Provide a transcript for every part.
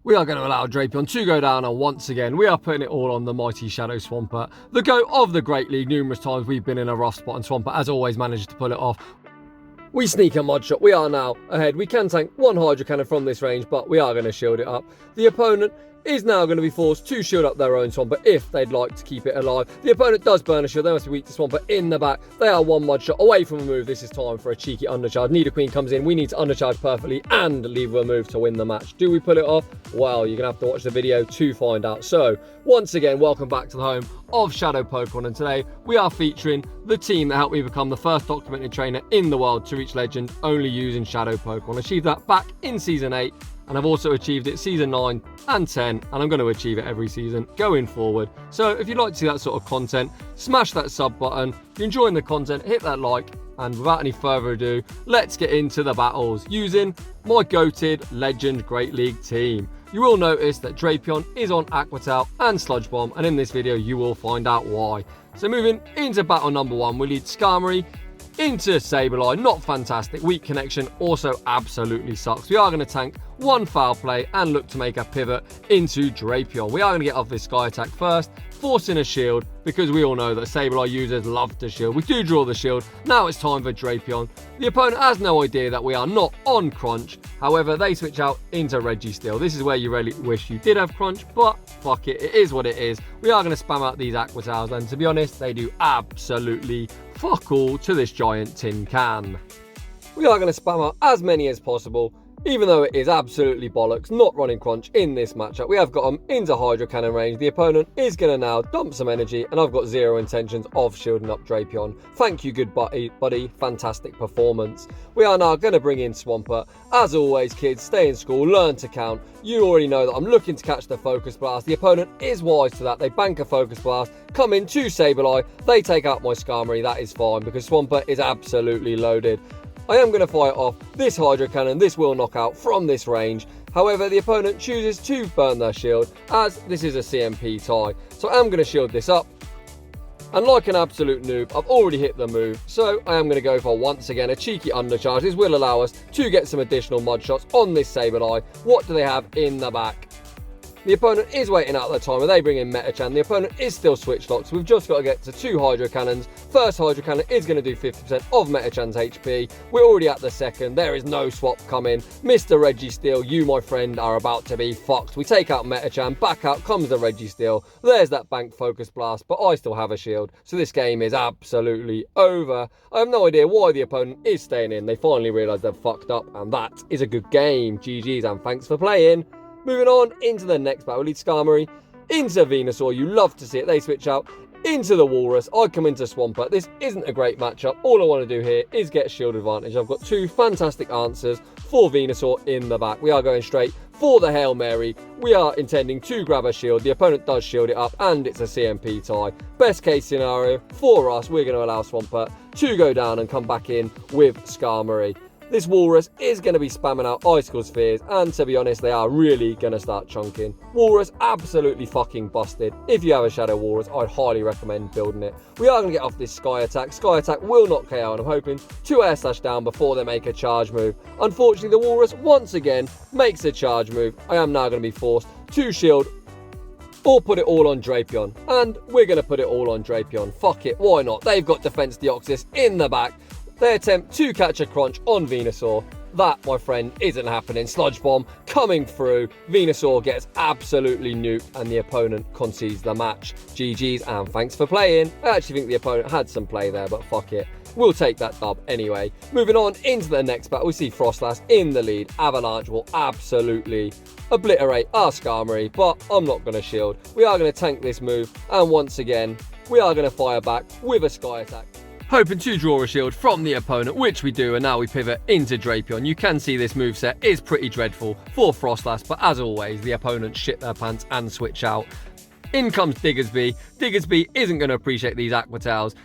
We are going to allow Drapion to go down, and once again, we are putting it all on the mighty Shadow Swampert. The GOAT of the Great League. Numerous times we've been in a rough spot, and Swampert has always managed to pull it off. We sneak a mud shot. We are now ahead. We can tank one Hydro Cannon from this range, but we are going to shield it up. The opponent is now going to be forced to shield up their own Swampert if they'd like to keep it alive. The opponent does burn a shield. They must be weak to Swampert in the back. They are one mud shot away from a move. This is time for a cheeky undercharge. Nidoqueen comes in. We need to undercharge perfectly and leave a move to win the match. Do we pull it off? Well, you're going to have to watch the video to find out. So, once again, welcome back to the home of Shadow Pokemon, and today we are featuring the team that helped me become the first documented trainer in the world to reach Legend only using Shadow Pokemon. I achieved that back in Season 8. And I've also achieved it Season 9 and 10, and I'm going to achieve it every season going forward. So if you'd like to see that sort of content, smash that sub button. If you're enjoying the content, hit that like, and without any further ado, let's get into the battles using my goated Legend Great League team. You will notice that Drapion is on Aqua and Sludge Bomb, and in this video you will find out why. So moving into battle number 1, we lead Skarmory into Sableye. Not fantastic. Weak connection also absolutely sucks. We are going to tank one foul play and look to make a pivot into Drapion. We are going to get off this Sky Attack first, forcing a shield because we all know that Sableye users love to shield. We do draw the shield. Now it's time for Drapion. The opponent has no idea that we are not on Crunch. However, they switch out into Registeel. This is where you really wish you did have Crunch, but fuck it. It is what it is. We are going to spam out these Aqua Towers, and to be honest, they do absolutely fuck all to this giant tin can. We are going to spam out as many as possible, even though it is absolutely bollocks not running Crunch in this matchup. We have got them into Hydro Cannon range. The opponent is going to now dump some energy, and I've got zero intentions of shielding up Drapion. Thank you, good buddy. Fantastic performance. We are now going to bring in Swampert. As always, kids, stay in school, learn to count. You already know that I'm looking to catch the Focus Blast. The opponent is wise to that. They bank a Focus Blast, come in to Sableye. They take out my Skarmory. That is fine because Swampert is absolutely loaded. I am going to fire off this Hydro Cannon. This will knock out from this range. However, the opponent chooses to burn their shield as this is a CMP tie. So I am going to shield this up. And like an absolute noob, I've already hit the move. So I am going to go for, once again, a cheeky undercharge. This will allow us to get some additional mud shots on this Sableye. What do they have in the back? The opponent is waiting out their timer. They bring in Medicham. The opponent is still switch locked. So we've just got to get to 2 Hydro Cannons. First Hydro Cannon is going to do 50% of Medicham's HP. We're already at the second. There is no swap coming. Mr. Registeel, you, my friend, are about to be fucked. We take out Medicham. Back out comes the Registeel. There's that bank Focus Blast, but I still have a shield. So this game is absolutely over. I have no idea why the opponent is staying in. They finally realise they've fucked up, and that is a good game. GG's, and thanks for playing. Moving on into the next battle, we lead Skarmory into Venusaur. You love to see it. They switch out into the Walrus. I come into Swampert. This isn't a great matchup. All I want to do here is get shield advantage. I've got 2 fantastic answers for Venusaur in the back. We are going straight for the Hail Mary. We are intending to grab a shield. The opponent does shield it up, and it's a CMP tie. Best case scenario for us, we're going to allow Swampert to go down and come back in with Skarmory. This Walrus is going to be spamming out Icicle Spheres, and to be honest, they are really going to start chunking. Walrus absolutely fucking busted. If you have a Shadow Walrus, I'd highly recommend building it. We are going to get off this Sky Attack. Sky Attack will not KO, and I'm hoping to air slash down before they make a charge move. Unfortunately, the Walrus once again makes a charge move. I am now going to be forced to shield or put it all on Drapion, and we're going to put it all on Drapion. Fuck it, why not? They've got Defense Deoxys in the back. They attempt to catch a Crunch on Venusaur. That, my friend, isn't happening. Sludge Bomb coming through. Venusaur gets absolutely nuked, and the opponent concedes the match. GG's, and thanks for playing. I actually think the opponent had some play there, but fuck it. We'll take that dub anyway. Moving on into the next battle, we see Frostlass in the lead. Avalanche will absolutely obliterate our Skarmory, but I'm not going to shield. We are going to tank this move, and once again, we are going to fire back with a Sky Attack, hoping to draw a shield from the opponent, which we do, and now we pivot into Drapion. You can see this moveset is pretty dreadful for Frostlass, but as always, the opponent shit their pants and switch out. In comes Diggersby. Diggersby isn't going to appreciate these Aqua Towers.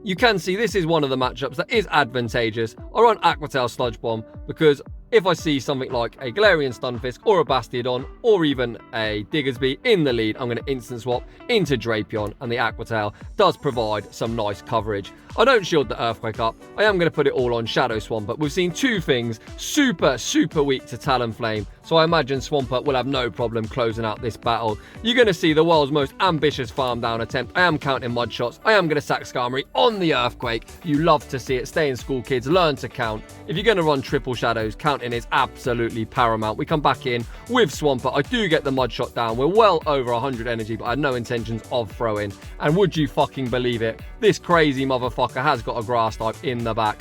You can see this is one of the matchups that is advantageous. I run Aqua Tail Sludge Bomb because if I see something like a Galarian Stunfisk or a Bastiodon or even a Diggersby in the lead, I'm going to instant swap into Drapion, and the Aqua Tail does provide some nice coverage. I don't shield the Earthquake up. I am going to put it all on Shadow Swampert. We've seen 2 things super weak to Talonflame. so I imagine Swampert will have no problem closing out this battle. You're going to see the world's most ambitious farm down attempt. I am counting mud shots. I am going to sack Skarmory on the earthquake. You love to see it. Stay in school, kids. Learn to count. If you're going to run triple shadows, counting is absolutely paramount. We come back in with Swampert. I do get the mud shot down. We're well over 100 energy, but I had no intentions of throwing. And would you fucking believe it? This crazy motherfucker has got a grass type in the back.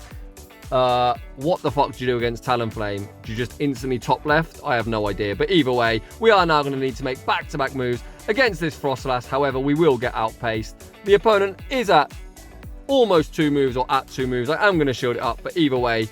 What the fuck do you do against Talonflame? Do you just instantly top left? I have no idea. But either way, we are now going to need to make back-to-back moves against this Frostlass. However, we will get outpaced. The opponent is at almost 2 moves or at 2 moves. I am going to shield it up, but either way,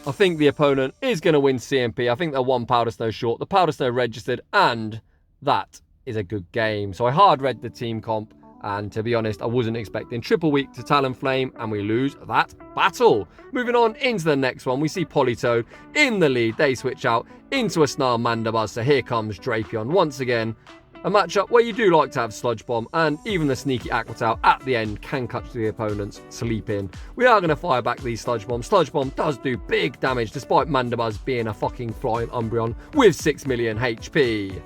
I think the opponent is going to win CMP. I think they're 1 Powder Snow short. The Powder Snow registered, and that is a good game. So I hard read the team comp. And to be honest, I wasn't expecting triple weak to Talonflame, and we lose that battle. Moving on into the next one, we see Politoed in the lead. They switch out into a Snarl Mandibuzz, so here comes Drapion. Once again, a matchup where you do like to have Sludge Bomb, and even the sneaky Aqua Tail at the end can catch the opponent's sleep in. We are going to fire back these Sludge Bombs. Sludge Bomb does do big damage, despite Mandibuzz being a fucking flying Umbreon with 6 million HP.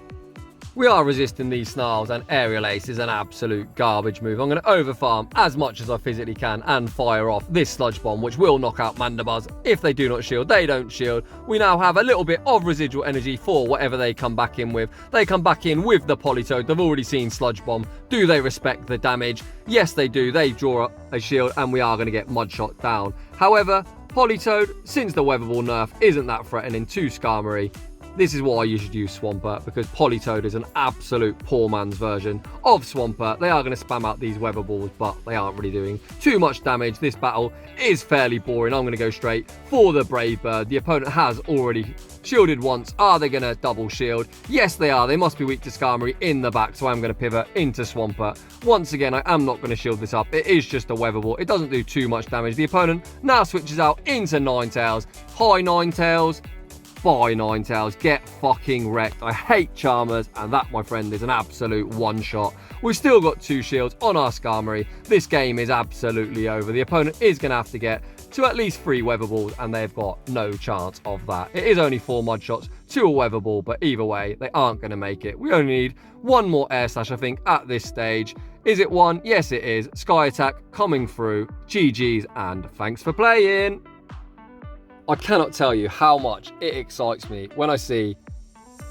We are resisting these Snarls, and Aerial Ace is an absolute garbage move. I'm going to overfarm as much as I physically can and fire off this Sludge Bomb, which will knock out Mandibuzz. If they do not shield, they don't shield. We now have a little bit of residual energy for whatever they come back in with. They come back in with the Politoed. They've already seen Sludge Bomb. Do they respect the damage? Yes, they do. They draw a shield, and we are going to get Mud Shot down. However, Politoed, since the Weather Ball nerf isn't that threatening to Skarmory, this is why you should use Swampert, because Politoed is an absolute poor man's version of Swampert. They are going to spam out these Weather Balls, but they aren't really doing too much damage. This battle is fairly boring. I'm going to go straight for the Brave Bird. The opponent has already shielded once. Are they going to double shield? Yes, they are. They must be weak to Skarmory in the back, so I'm going to pivot into Swampert. Once again, I am not going to shield this up. It is just a Weather Ball. It doesn't do too much damage. The opponent now switches out into Ninetales. Hi, Ninetales. Bye, Ninetales. Get fucking wrecked. I hate Charmers, and that, my friend, is an absolute one-shot. We've still got 2 shields on our Skarmory. This game is absolutely over. The opponent is going to have to get to at least 3 Weather Balls, and they've got no chance of that. It is only 4 Mud Shots to a Weather Ball, but either way, they aren't going to make it. We only need 1 more Air Slash, I think, at this stage. Is it 1? Yes, it is. Sky Attack coming through. GG's, and thanks for playing. I cannot tell you how much it excites me when I see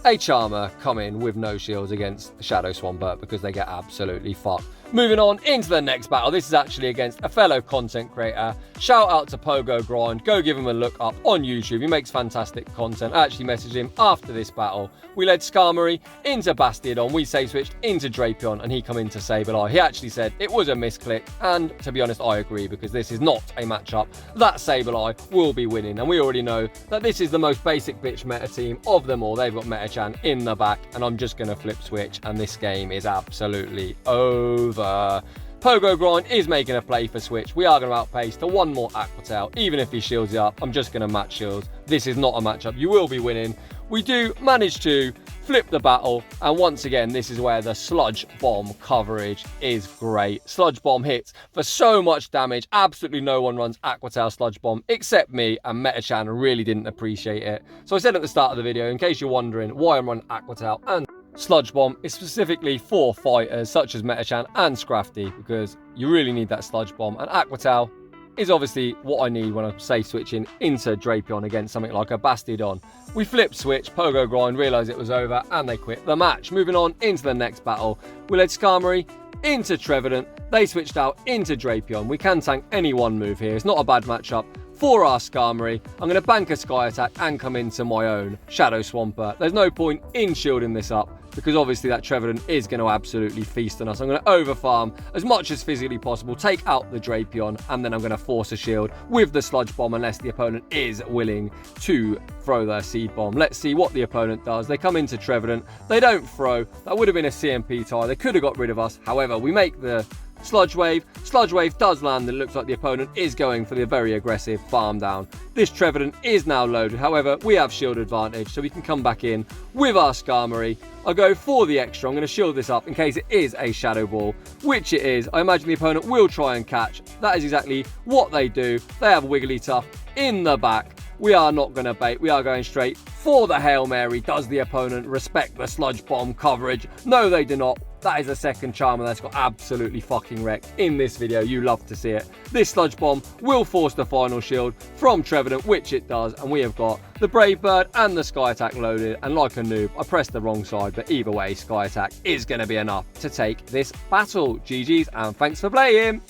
a Charmer come in with no shields against Shadow Swampert, because they get absolutely fucked. Moving on into the next battle. This is actually against a fellow content creator. Shout out to Pogo Grind. Go give him a look up on YouTube. He makes fantastic content. I actually messaged him after this battle. We led Skarmory into Bastiodon. We save switched into Drapion, and he come into Sableye. He actually said it was a misclick, and to be honest, I agree, because this is not a matchup that Sableye will be winning. And we already know that this is the most basic bitch meta team of them all. They've got Medicham in the back, and I'm just going to flip switch, and this game is absolutely over. Pogo Grind is making a play for switch. We are going to outpace to 1 more Aqua Tail. Even if he shields it up, I'm just going to match shields. This is not a matchup you will be winning. We do manage to flip the battle, and once again, this is where the Sludge Bomb coverage is great. Sludge Bomb hits for so much damage. Absolutely no one runs Aqua Tail Sludge Bomb except me, and Medicham really didn't appreciate it. So I said at the start of the video, in case you're wondering why I'm running Aqua Tail and Sludge Bomb, is specifically for fighters such as Medicham and Scrafty, because you really need that Sludge Bomb, and Aqua Tail is obviously what I need when I'm safe switching into Drapion against something like a Bastiodon. We flip switch, Pogo Grind realised it was over, and they quit the match. Moving on into the next battle, we led Skarmory into Trevenant. They switched out into Drapion. We can tank any one move here. It's not a bad matchup for our Skarmory. I'm going to bank a Sky Attack and come into my own Shadow Swampert. There's no point in shielding this up, because obviously that Trevenant is going to absolutely feast on us. I'm going to overfarm as much as physically possible, take out the Drapion, and then I'm going to force a shield with the Sludge Bomb unless the opponent is willing to throw their Seed Bomb. Let's see what the opponent does. They come into Trevenant. They don't throw. That would have been a CMP tie. They could have got rid of us. However, we make the Sludge Wave. Sludge Wave does land, and it looks like the opponent is going for the very aggressive farm down. This Trevenant is now loaded. However, we have shield advantage, so we can come back in with our Skarmory. I go for the extra. I'm going to shield this up in case it is a Shadow Ball, which it is. I imagine the opponent will try and catch. That is exactly what they do. They have Wigglytuff in the back. We are not going to bait. We are going straight for the Hail Mary. Does the opponent respect the Sludge Bomb coverage? No, they do not. That is a second Charmer that's got absolutely fucking wrecked in this video. You love to see it. This Sludge Bomb will force the final shield from Trevenant, which it does. And we have got the Brave Bird and the Sky Attack loaded. And like a noob, I pressed the wrong side. But either way, Sky Attack is going to be enough to take this battle. GG's and thanks for playing.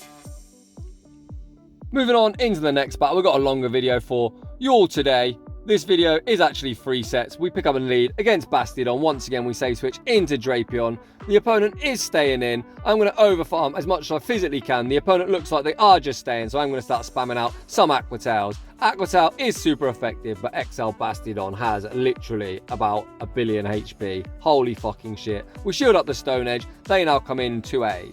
Moving on into the next battle, we've got a longer video for you all today. This video is actually 3 sets. We pick up a lead against Bastiodon. Once again, we save switch into Drapion. The opponent is staying in. I'm going to overfarm as much as I physically can. The opponent looks like they are just staying, so I'm going to start spamming out some Aqua Tails. Aqua Tail is super effective, but XL Bastiodon has literally about 1 billion HP. Holy fucking shit. We shield up the Stone Edge. They now come into a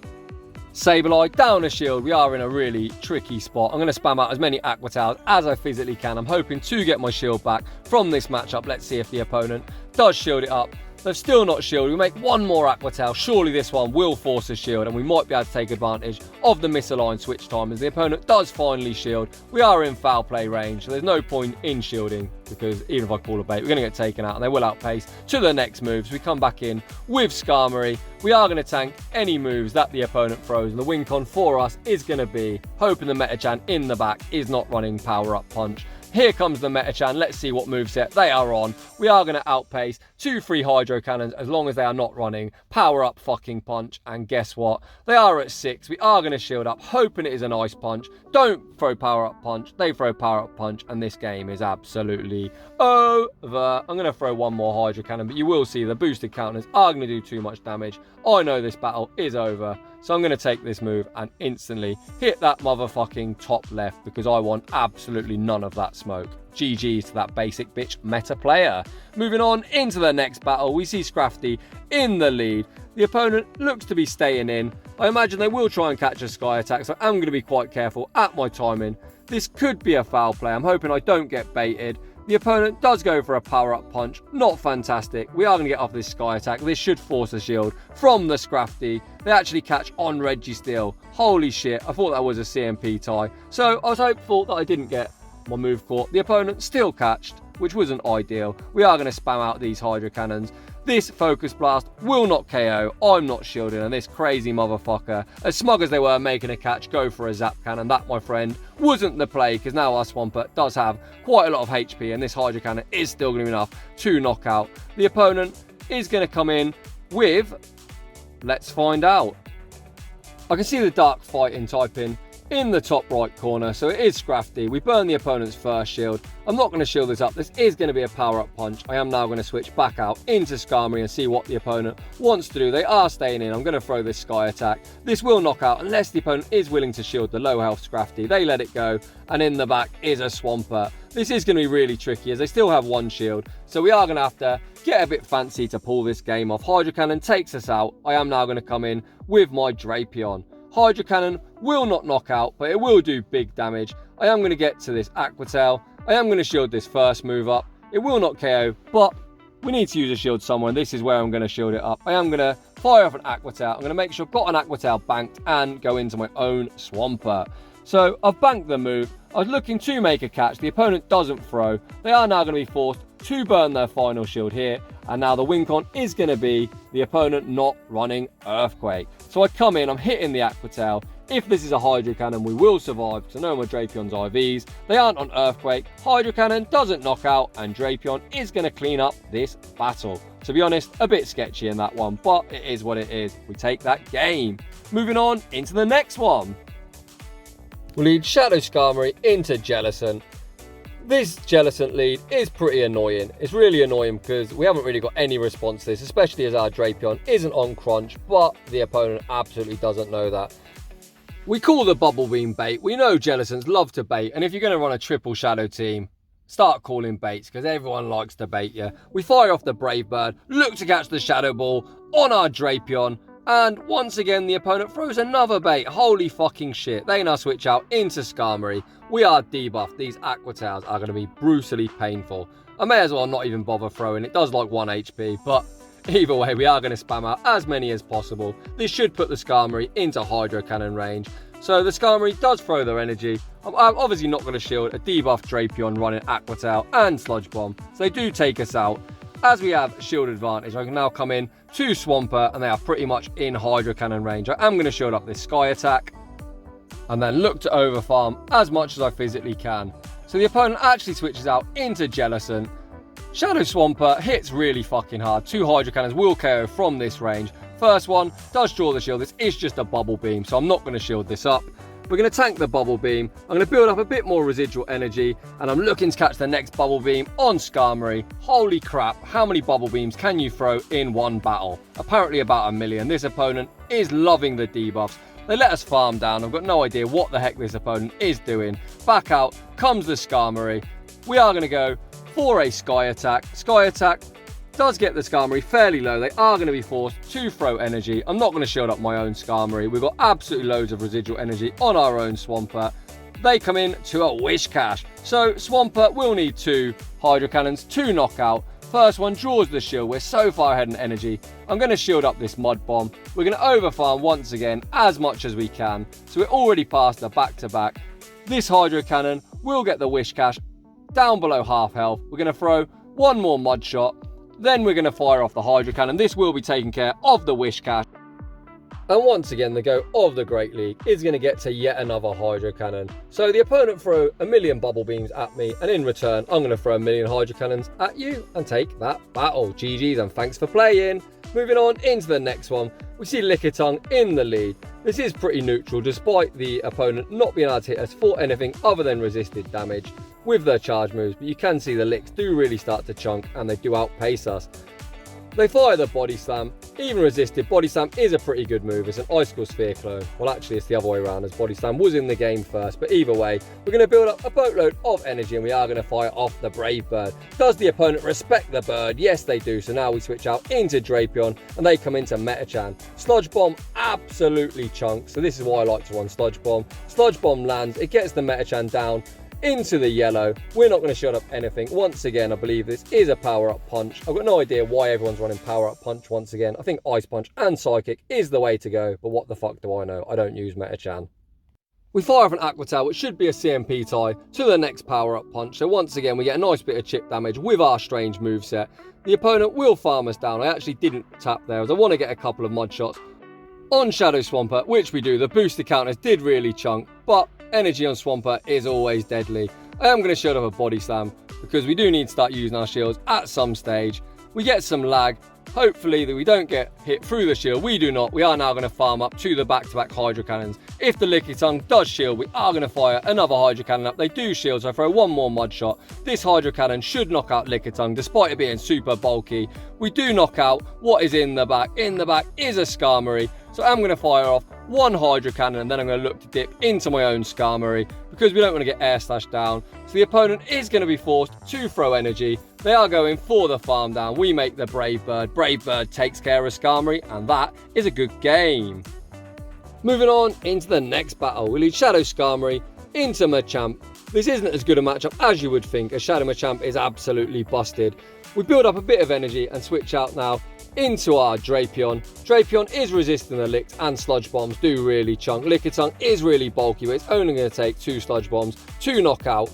Sableye, down a shield. We are in a really tricky spot. I'm going to spam out as many Aqua Tails as I physically can. I'm hoping to get my shield back from this matchup. Let's see if the opponent does shield it up. They've still not shielded. We make one more Aqua Tail. Surely this one will force a shield, and we might be able to take advantage of the misaligned switch time as the opponent does finally shield. We are in foul play range, so there's no point in shielding because even if I call a bait, we're going to get taken out and they will outpace to the next moves. We come back in with Skarmory. We are going to tank any moves that the opponent throws, and the win con for us is going to be hoping the Medicham in the back is not running Power Up Punch. Here comes the Medicham. Let's see what moveset they are on. We are going to outpace 2-3 Hydro Cannons as long as they are not running Power Up fucking Punch. And guess what? They are at 6. We are going to shield up, hoping it is an Ice Punch. Don't throw Power Up Punch. They throw Power Up Punch, and this game is absolutely over. I'm going to throw one more Hydro Cannon, but you will see the boosted counters are going to do too much damage. I know this battle is over, so I'm going to take this move and instantly hit that motherfucking top left because I want absolutely none of that smoke. GG's to that basic bitch meta player. Moving on into the next battle, we see Scrafty in the lead. The opponent looks to be staying in. I imagine they will try and catch a Sky Attack, so I'm going to be quite careful at my timing. This could be a foul play. I'm hoping I don't get baited. The opponent does go for a power-up punch. Not fantastic. We are going to get off this Sky Attack. This should force a shield from the Scrafty. They actually catch on Registeel. Holy shit. I thought that was a CMP tie. So I was hopeful that I didn't get my move caught. The opponent still catched, which wasn't ideal. We are going to spam out these Hydro Cannons. This Focus Blast will not KO. I'm not shielding, and this crazy motherfucker, as smug as they were making a catch, go for a Zap Cannon. That, my friend, wasn't the play, because now our Swampert does have quite a lot of HP, and this Hydro Cannon is still going to be enough to knock out. The opponent is going to come in with, let's find out. I can see the Dark Fighting typing in the top right corner, so it is Scrafty. We burn the opponent's first shield. I'm not going to shield this up. This is going to be a power-up punch. I am now going to switch back out into Skarmory and see what the opponent wants to do. They are staying in. I'm going to throw this Sky Attack. This will knock out unless the opponent is willing to shield the low health Scrafty. They let it go, and in the back is a Swampert. This is going to be really tricky as they still have one shield, so we are going to have to get a bit fancy to pull this game off. Hydro Cannon takes us out. I am now going to come in with my Drapion. Hydro Cannon will not knock out, but it will do big damage. I am going to get to this Aqua Tail. I am going to shield this first move up. It will not KO, but we need to use a shield somewhere, and this is where I'm going to shield it up. I am going to fire off an Aqua Tail. I'm going to make sure I've got an Aqua Tail banked and go into my own Swampert. So I've banked the move. I was looking to make a catch. The opponent doesn't throw. They are now going to be forced to burn their final shield here. And now the win con is going to be the opponent not running Earthquake. So I come in, I'm hitting the Aqua Tail. If this is a Hydro Cannon, we will survive because I know my Drapion's IVs. They aren't on Earthquake. Hydro Cannon doesn't knock out, and Drapion is going to clean up this battle. To be honest, a bit sketchy in that one, but it is what it is. We take that game. Moving on into the next one. We lead Shadow Skarmory into Jellicent. This Jellicent lead is pretty annoying. It's really annoying because we haven't really got any response to this, especially as our Drapion isn't on crunch, but the opponent absolutely doesn't know that. We call the Bubble Beam bait. We know Jellicents love to bait, and if you're going to run a triple Shadow team, start calling baits because everyone likes to bait you. We fire off the Brave Bird, look to catch the Shadow Ball on our Drapion, and once again the opponent throws another bait. Holy fucking shit. They now switch out into Skarmory. We are debuffed. These Aqua Tails are going to be brutally painful. I may as well not even bother throwing. It does like 1 HP, but either way, we are going to spam out as many as possible. This should put the Skarmory into Hydro Cannon range. So the Skarmory does throw their energy. I'm obviously not going to shield a debuff Drapion running Aqua Tail and Sludge Bomb, so they do take us out. As we have shield advantage, I can now come in to Swampert, and they are pretty much in Hydro Cannon range. I am going to shield up this Sky Attack, and then look to overfarm as much as I physically can. So the opponent actually switches out into Jellicent. Shadow Swampert hits really fucking hard. 2 Hydro Cannons will KO from this range. First one does draw the shield. This is just a bubble beam, so I'm not going to shield this up. We're going to tank the bubble beam. I'm going to build up a bit more residual energy, and I'm looking to catch the next bubble beam on Skarmory. Holy crap, how many bubble beams can you throw in one battle? Apparently about 1 million. This opponent is loving the debuffs. They let us farm down. I've got no idea what the heck this opponent is doing. Back out comes the Skarmory. We are going to go for a Sky Attack. Sky Attack does get the Skarmory fairly low. They are going to be forced to throw energy. I'm not going to shield up my own Skarmory. We've got absolutely loads of residual energy on our own Swampert. They come in to a Wish Cache. So Swampert will need 2 Hydro Cannons to knock out. First one draws the shield. We're so far ahead in energy. I'm going to shield up this Mud Bomb. We're going to overfarm once again as much as we can. So we're already past the back-to-back. This Hydro Cannon will get the Wish Cache down below half health. We're going to throw one more Mud Shot. Then we're going to fire off the Hydro Cannon. This will be taking care of the Wish Cache. And once again, the go of the Great League is going to get to yet another Hydro Cannon. So the opponent throw 1 million bubble beams at me, and in return, I'm going to throw 1 million Hydro Cannons at you and take that battle. GG's and thanks for playing. Moving on into the next one, we see Lickitung in the lead. This is pretty neutral, despite the opponent not being able to hit us for anything other than resisted damage with their charge moves, but you can see the licks do really start to chunk, and they do outpace us. They fire the Body Slam. Even resisted, Body Slam is a pretty good move. It's an Icicle Sphere clone. Well, actually, it's the other way around, as Body Slam was in the game first. But either way, we're going to build up a boatload of energy, and we are going to fire off the Brave Bird. Does the opponent respect the bird? Yes, they do. So now we switch out into Drapion, and they come into Medicham. Sludge Bomb absolutely chunks. So this is why I like to run Sludge Bomb. Sludge Bomb lands. It gets the Medicham down into the yellow. We're not going to shield up anything. Once again, I believe this is a power-up punch. I've got no idea why everyone's running power-up punch once again. I think Ice Punch and Psychic is the way to go, but what the fuck do I know? I don't use Medicham. We fire off an Aqua Tail, which should be a CMP tie, to the next power-up punch. So once again, we get a nice bit of chip damage with our strange moveset. The opponent will farm us down. I actually didn't tap there, as I want to get a couple of mud shots on Shadow Swampert, which we do. The booster counters did really chunk, but energy on Swampert is always deadly. I am going to shield up a Body Slam because we do need to start using our shields at some stage. We get some lag. Hopefully that we don't get hit through the shield. We do not. We are now going to farm up to the back-to-back Hydro Cannons. If the Lickitung does shield, we are going to fire another Hydro Cannon up. They do shield, so I throw one more Mud Shot. This Hydro Cannon should knock out Lickitung, despite it being super bulky. We do knock out what is in the back. In the back is a Skarmory. So I'm going to fire off one Hydro Cannon, and then I'm going to look to dip into my own Skarmory because we don't want to get air slashed down. So the opponent is going to be forced to throw energy. They are going for the farm down. We make the Brave Bird. Brave Bird takes care of Skarmory, and that is a good game. Moving on into the next battle, we lead Shadow Skarmory into Machamp. This isn't as good a matchup as you would think, as Shadow Machamp is absolutely busted. We build up a bit of energy and switch out now into our Drapion. Drapion is resisting the licks, and Sludge Bombs do really chunk. Lickitung is really bulky, but it's only going to take 2 Sludge Bombs to knock out.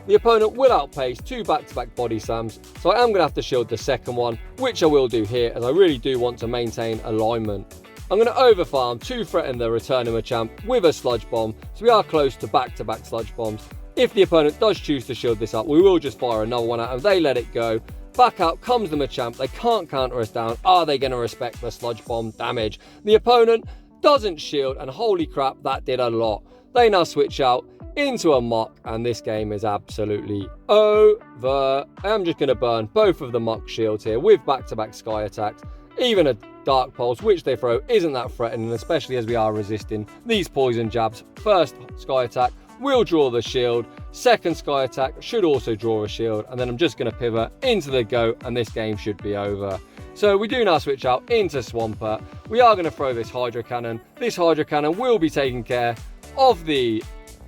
The opponent will outpace 2 back-to-back Body Slams, so I am going to have to shield the second one, which I will do here, as I really do want to maintain alignment. I'm going to overfarm to threaten the returning Machamp with a Sludge Bomb, so we are close to back-to-back Sludge Bombs. If the opponent does choose to shield this up, we will just fire another one at them. They let it go. Back out comes the Machamp. They can't counter us down. Are they going to respect the Sludge Bomb damage? The opponent doesn't shield, and holy crap, that did a lot. They now switch out into a Muck, and this game is absolutely over. I am just going to burn both of the Muck shields here with back-to-back Sky attacks. Even a Dark Pulse, which they throw, isn't that threatening, especially as we are resisting these poison jabs. First Sky attack will draw the shield. Second Sky attack should also draw a shield, and then I'm just going to pivot into the goat, and this game should be over. So we do now switch out into Swampert. We are going to throw this Hydro Cannon. This Hydro Cannon will be taking care of the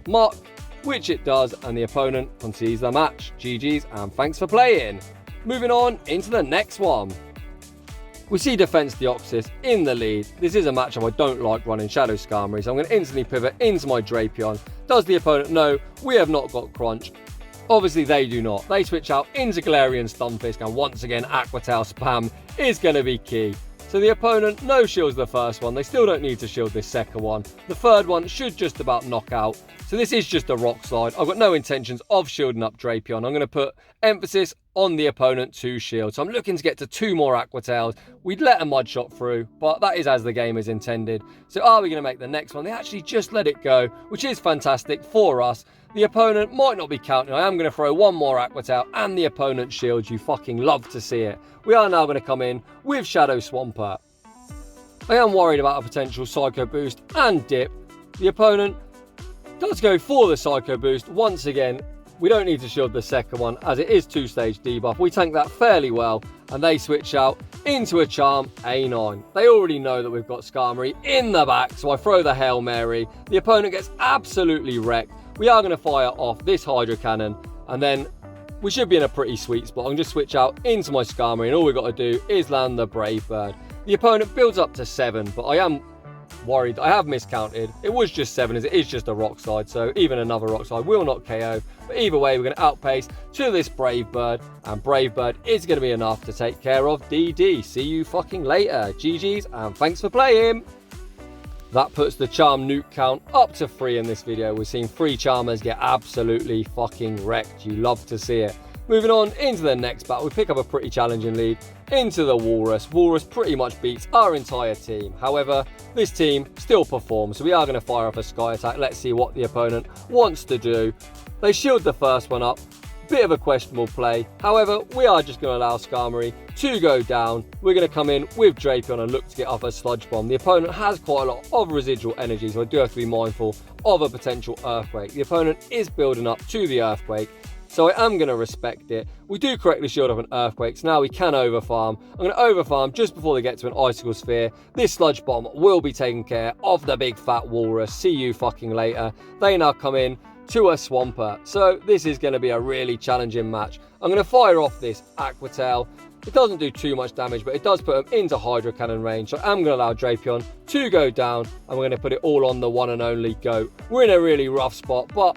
Muck, which it does, and the opponent concedes the match. GG's and thanks for playing. Moving on into the next one. We see Defense Deoxys in the lead. This is a matchup I don't like running Shadow Skarmory, so I'm going to instantly pivot into my Drapion. Does the opponent know we have not got Crunch? Obviously they do not. They switch out into Galarian Stunfisk, and once again Aqua Tail spam is going to be key. So the opponent no shields the first one. They still don't need to shield this second one. The third one should just about knock out. So this is just a Rock Slide. I've got no intentions of shielding up Drapion. I'm going to put emphasis on the opponent to shield. So I'm looking to get to 2 more Aqua Tails. We'd let a Mud Shot through, but that is as the game is intended. So are we going to make the next one? They actually just let it go, which is fantastic for us. The opponent might not be counting. I am going to throw 1 more Aqua Tail and the opponent shields. You fucking love to see it. We are now going to come in with Shadow Swampert. I am worried about a potential Psycho Boost and Dip. The opponent does go for the Psycho Boost. Once again, we don't need to shield the second one as it is 2-stage debuff. We tank that fairly well and they switch out into a Charm A9. They already know that we've got Skarmory in the back, so I throw the Hail Mary. The opponent gets absolutely wrecked. We are going to fire off this Hydro Cannon and then we should be in a pretty sweet spot. I'm going to switch out into my Skarmory and all we've got to do is land the Brave Bird. The opponent builds up to 7, but I am worried. I have miscounted. It was just 7 as it is just a Rock Slide, so even another Rock Slide will not KO. But either way, we're going to outpace to this Brave Bird, and Brave Bird is going to be enough to take care of DD. See you fucking later. GG's, and thanks for playing. That puts the Charm nuke count up to 3 in this video. We're seeing 3 Charmers get absolutely fucking wrecked. You love to see it. Moving on into the next battle, we pick up a pretty challenging lead into the Walrus. Walrus pretty much beats our entire team. However, this team still performs, so we are going to fire off a Sky Attack. Let's see what the opponent wants to do. They shield the first one up. Bit of a questionable play. However, we are just going to allow Skarmory to go down. We're going to come in with Drapion and look to get off a Sludge Bomb. The opponent has quite a lot of residual energy, so I do have to be mindful of a potential Earthquake. The opponent is building up to the Earthquake, so I am going to respect it. We do correctly shield up an Earthquake, so now we can overfarm. I'm going to overfarm just before they get to an Icicle Sphere. This Sludge Bomb will be taking care of the big fat Walrus. See you fucking later. They now come in to a Swampert. So this is going to be a really challenging match. I'm going to fire off this Aqua Tail. It doesn't do too much damage, but it does put him into Hydro Cannon range. So I'm going to allow Drapion to go down, and we're going to put it all on the one and only Goat. We're in a really rough spot, but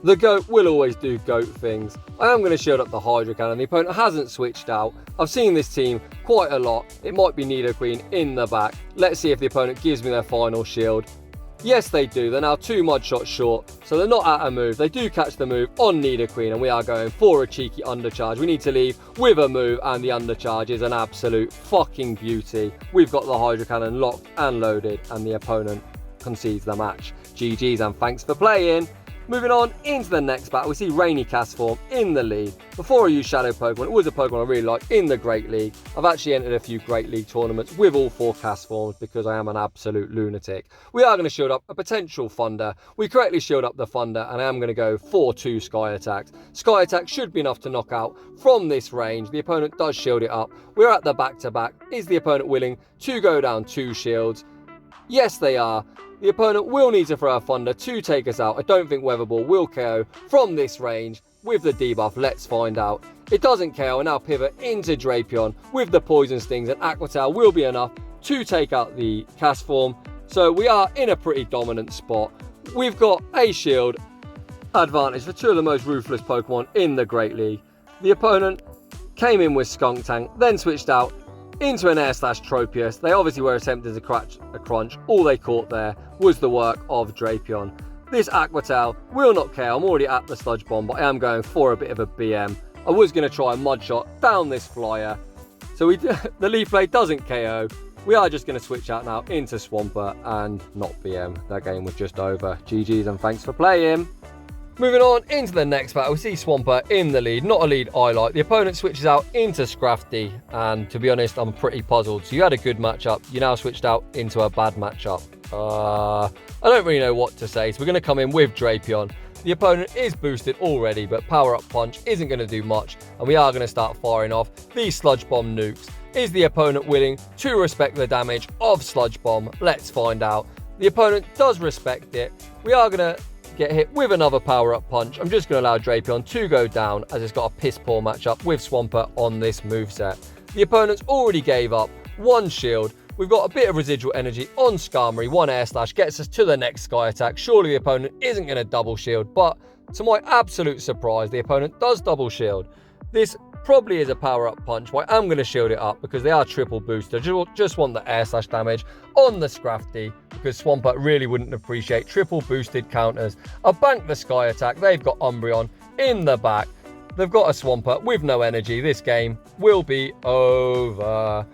the Goat will always do Goat things. I am going to shield up the Hydro Cannon. The opponent hasn't switched out. I've seen this team quite a lot. It might be Nidoqueen in the back. Let's see if the opponent gives me their final shield. Yes, they do. They're now 2 Mud Shots short, so they're not at a move. They do catch the move on Nidoqueen, and we are going for a cheeky undercharge. We need to leave with a move, and the undercharge is an absolute fucking beauty. We've got the Hydro Cannon locked and loaded, and the opponent concedes the match. GG's, and thanks for playing. Moving on into the next battle, we see Rainy Castform in the lead. Before I use Shadow Pokemon, it was a Pokemon I really like in the Great League. I've actually entered a few Great League tournaments with all 4 Castforms because I am an absolute lunatic. We are going to shield up a potential Thunder. We correctly shield up the Thunder, and I am going to go for 2 Sky Attacks. Sky Attack should be enough to knock out from this range. The opponent does shield it up. We're at the back-to-back. Is the opponent willing to go down 2 shields? Yes, they are. The opponent will need to throw a Thunder to take us out. I don't think Weather Ball will KO from this range with the debuff. Let's find out. It doesn't KO, and now pivot into Drapion with the Poison Stings, and Aqua Tail will be enough to take out the Castform. So we are in a pretty dominant spot. We've got a shield advantage for 2 of the most ruthless Pokemon in the Great League. The opponent came in with Skunk Tank, then switched out into an Air Slash Tropius. They obviously were attempting to catch a Crunch. All they caught there was the work of Drapion. This Aqua Tail will not KO. I'm already at the Sludge Bomb, but I am going for a bit of a BM. I was going to try a Mud Shot down this flyer. So the Leaf Blade doesn't KO. We are just going to switch out now into Swampert and not BM. That game was just over. GG's, and thanks for playing. Moving on into the next battle, we see Swampert in the lead. Not a lead I like. The opponent switches out into Scrafty, and to be honest, I'm pretty puzzled. So you had a good matchup. You now switched out into a bad matchup. I don't really know what to say. So we're going to come in with Drapion. The opponent is boosted already, but Power Up Punch isn't going to do much, and we are going to start firing off these Sludge Bomb nukes. Is the opponent willing to respect the damage of Sludge Bomb? Let's find out. The opponent does respect it. We are going to get hit with another Power Up Punch. I'm just going to allow Drapion to go down as it's got a piss poor matchup with Swampert on this moveset. The opponent's already gave up 1 shield. We've got a bit of residual energy on Skarmory. 1 air slash gets us to the next sky attack. Surely the opponent isn't going to double shield, but to my absolute surprise, the opponent does double shield. This probably is a power-up punch, but I'm going to shield it up because they are triple boosted. Just want the air slash damage on the Scrafty because Swampert really wouldn't appreciate triple boosted counters. I bank the sky attack. They've got Umbreon in the back. They've got a Swampert with no energy. This game will be over.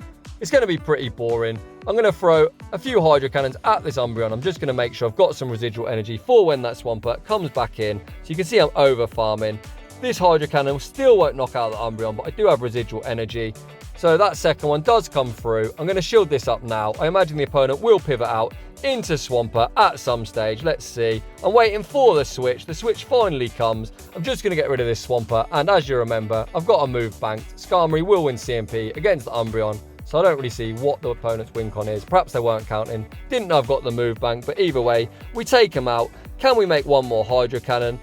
It's going to be pretty boring. I'm going to throw a few Hydro Cannons at this Umbreon. I'm just going to make sure I've got some residual energy for when that Swampert comes back in. So you can see I'm over farming. This Hydro Cannon still won't knock out the Umbreon, but I do have residual energy. So that second one does come through. I'm going to shield this up now. I imagine the opponent will pivot out into Swampert at some stage. Let's see. I'm waiting for the switch. The switch finally comes. I'm just going to get rid of this Swampert. And as you remember, I've got a move banked. Skarmory will win CMP against the Umbreon. So I don't really see what the opponent's win con is. Perhaps they weren't counting. Didn't know I've got the move bank. But either way, we take him out. Can we make one more Hydro Cannon?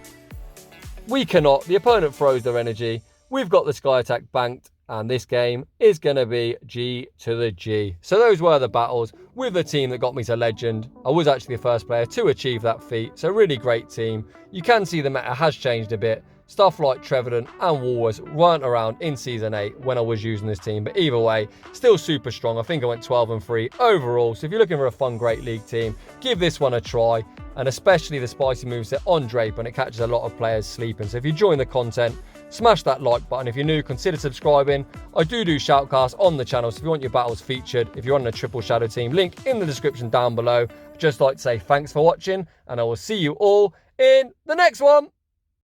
We cannot. The opponent throws their energy. We've got the sky attack banked. And this game is going to be G to the G. So those were the battles with the team that got me to Legend. I was actually the first player to achieve that feat. So really great team. You can see the meta has changed a bit. Stuff like Trevedon and Walrus weren't around in Season 8 when I was using this team. But either way, still super strong. I think I went 12-3 overall. So if you're looking for a fun Great League team, give this one a try. And especially the spicy moveset on Drapion. It catches a lot of players sleeping. So if you enjoy the content, smash that like button. If you're new, consider subscribing. I do shoutcasts on the channel, so if you want your battles featured, if you're on a triple shadow team, link in the description down below. I'd just like to say thanks for watching, and I will see you all in the next one.